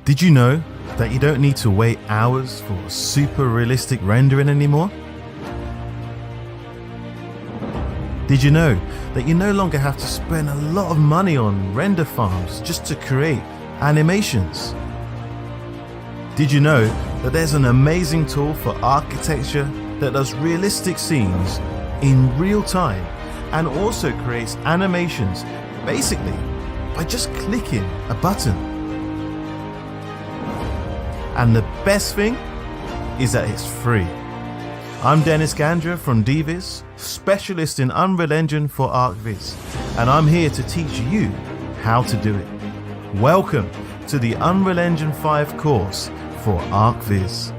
Did you know that you don't need to wait hours for super realistic rendering anymore? Did you know that you no longer have to spend a lot of money on render farms just to create animations? Did you know that there's an amazing tool for architecture that does realistic scenes in real time and also creates animations basically by just clicking a button? And the best thing is that it's free. I'm Dennis Gandra from Diviz, specialist in Unreal Engine for Archviz, and I'm here to teach you how to do it. Welcome to the Unreal Engine 5 course for Archviz.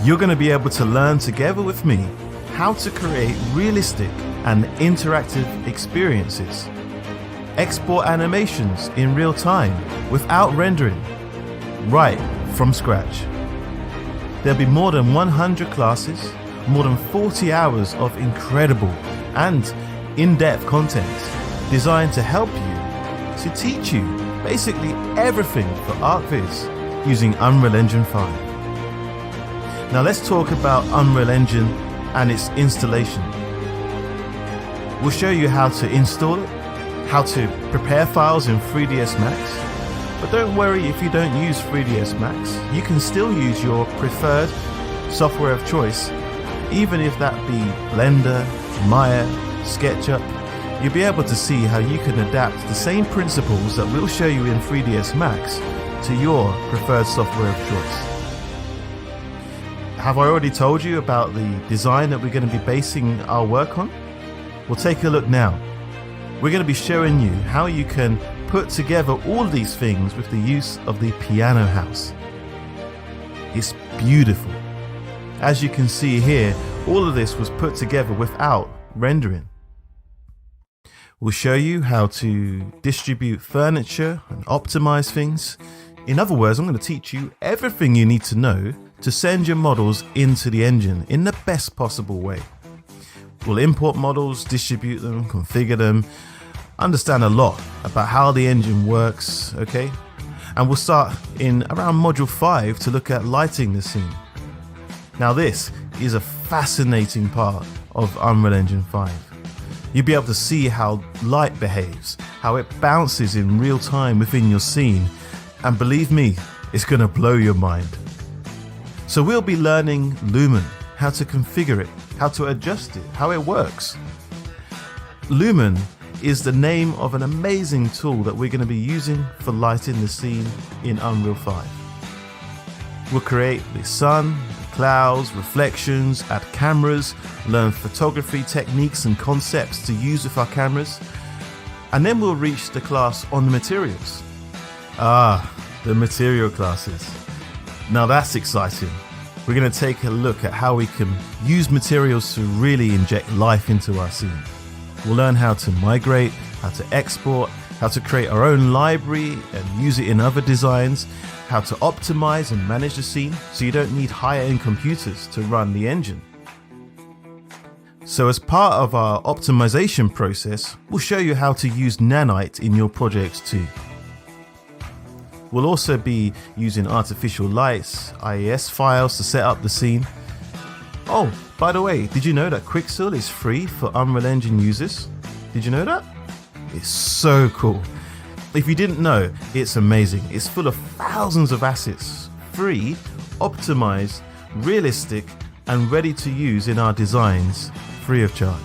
You're going to be able to learn together with me how to create realistic and interactive experiences. Export animations in real time without rendering, right from scratch. There'll be more than 100 classes, more than 40 hours of incredible and in-depth content designed to help you, to teach you basically everything for Archviz using Unreal Engine 5. Now let's talk about Unreal Engine and its installation. We'll show you how to install it, how to prepare files in 3ds Max. But don't worry if you don't use 3ds Max, you can still use your preferred software of choice, even if that be Blender, Maya, Sketchup. You'll be able to see how you can adapt the same principles that we'll show you in 3ds Max to your preferred software of choice. Have I already told you about the design that we're going to be basing our work on? Well, take a look now. We're going to be showing you how you can put together all these things with the use of the piano house. It's beautiful. As you can see here, all of this was put together without rendering. We'll show you how to distribute furniture and optimize things. In other words, I'm going to teach you everything you need to know to send your models into the engine in the best possible way. We'll import models, distribute them, configure them, understand a lot about how the engine works, okay? And we'll start in around module 5 to look at lighting the scene. Now this is a fascinating part of Unreal Engine 5. You'll be able to see how light behaves, how it bounces in real time within your scene, and believe me, it's gonna blow your mind. So we'll be learning Lumen, how to configure it, how to adjust it, how it works. Lumen is the name of an amazing tool that we're going to be using for lighting the scene in Unreal 5. We'll create the sun, the clouds, reflections, add cameras, learn photography techniques and concepts to use with our cameras, and then we'll reach the class on the materials. The material classes. Now that's exciting. We're going to take a look at how we can use materials to really inject life into our scene. We'll learn how to migrate, how to export, how to create our own library and use it in other designs, how to optimize and manage the scene so you don't need higher-end computers to run the engine. So as part of our optimization process, we'll show you how to use Nanite in your projects too. We'll also be using artificial lights, IES files to set up the scene. Oh, by the way, did you know that Quixel is free for Unreal Engine users? Did you know that? It's so cool. If you didn't know, it's amazing. It's full of thousands of assets, free, optimized, realistic, and ready to use in our designs, free of charge.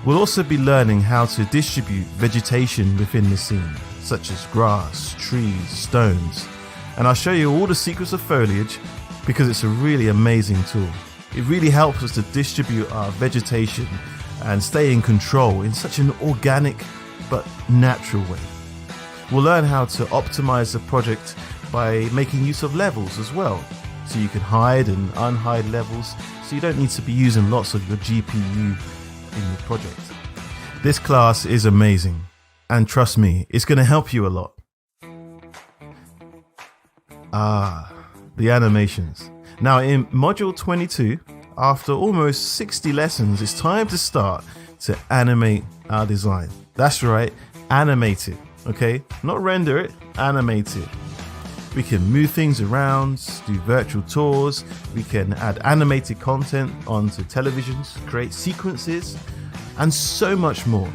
We'll also be learning how to distribute vegetation within the scene, such as grass, trees, stones, and I'll show you all the secrets of foliage because it's a really amazing tool. It really helps us to distribute our vegetation and stay in control in such an organic but natural way. We'll learn how to optimize the project by making use of levels as well, so you can hide and unhide levels, so you don't need to be using lots of your GPU in your project. This class is amazing. And trust me, it's going to help you a lot. The animations. Now in module 22, after almost 60 lessons, it's time to start to animate our design. That's right, animate it, okay? Not render it, animate it. We can move things around, do virtual tours, we can add animated content onto televisions, create sequences, and so much more.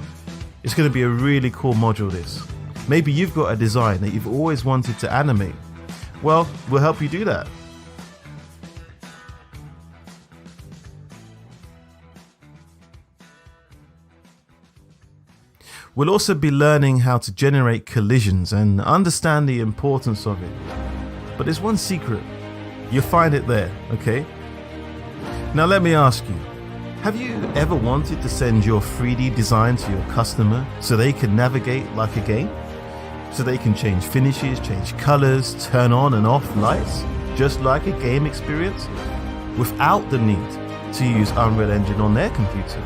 It's going to be a really cool module, this. Maybe you've got a design that you've always wanted to animate. Well, we'll help you do that. We'll also be learning how to generate collisions and understand the importance of it. But there's one secret. You'll find it there, okay? Now let me ask you, have you ever wanted to send your 3D design to your customer so they can navigate like a game? So they can change finishes, change colors, turn on and off lights, just like a game experience, without the need to use Unreal Engine on their computer?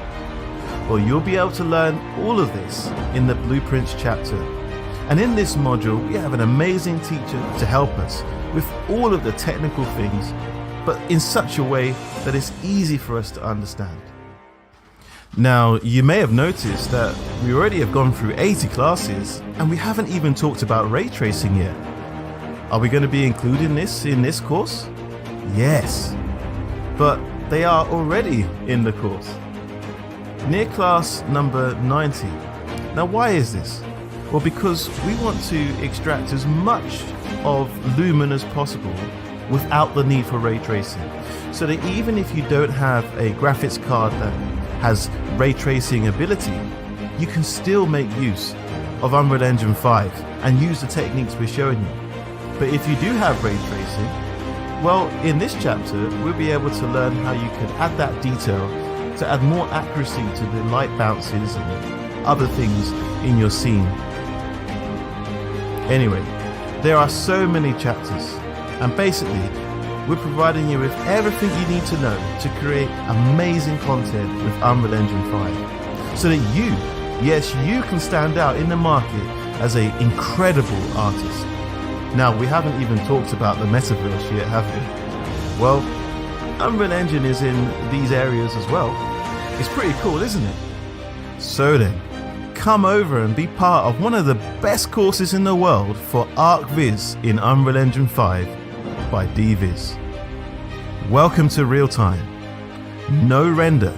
Well, you'll be able to learn all of this in the Blueprints chapter. And in this module, we have an amazing teacher to help us with all of the technical things, but in such a way that it's easy for us to understand. Now, you may have noticed that we already have gone through 80 classes and we haven't even talked about ray tracing yet. Are we going to be including this in this course? Yes, but they are already in the course. Near class number 90. Now why is this? Well, because we want to extract as much of Lumen as possible without the need for ray tracing. So that even if you don't have a graphics card that has ray tracing ability, you can still make use of Unreal Engine 5 and use the techniques we're showing you. But if you do have ray tracing, well, in this chapter, we'll be able to learn how you can add that detail to add more accuracy to the light bounces and other things in your scene. Anyway, there are so many chapters, and basically we're providing you with everything you need to know to create amazing content with Unreal Engine 5, so that you, yes, you can stand out in the market as an incredible artist. Now, we haven't even talked about the metaverse yet, have we? Well, Unreal Engine is in these areas as well. It's pretty cool, isn't it? So then, come over and be part of one of the best courses in the world for Archviz in Unreal Engine 5 by DViz. Welcome to real time. No render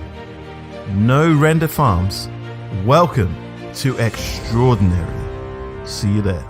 farms. Welcome to extraordinary. See you there.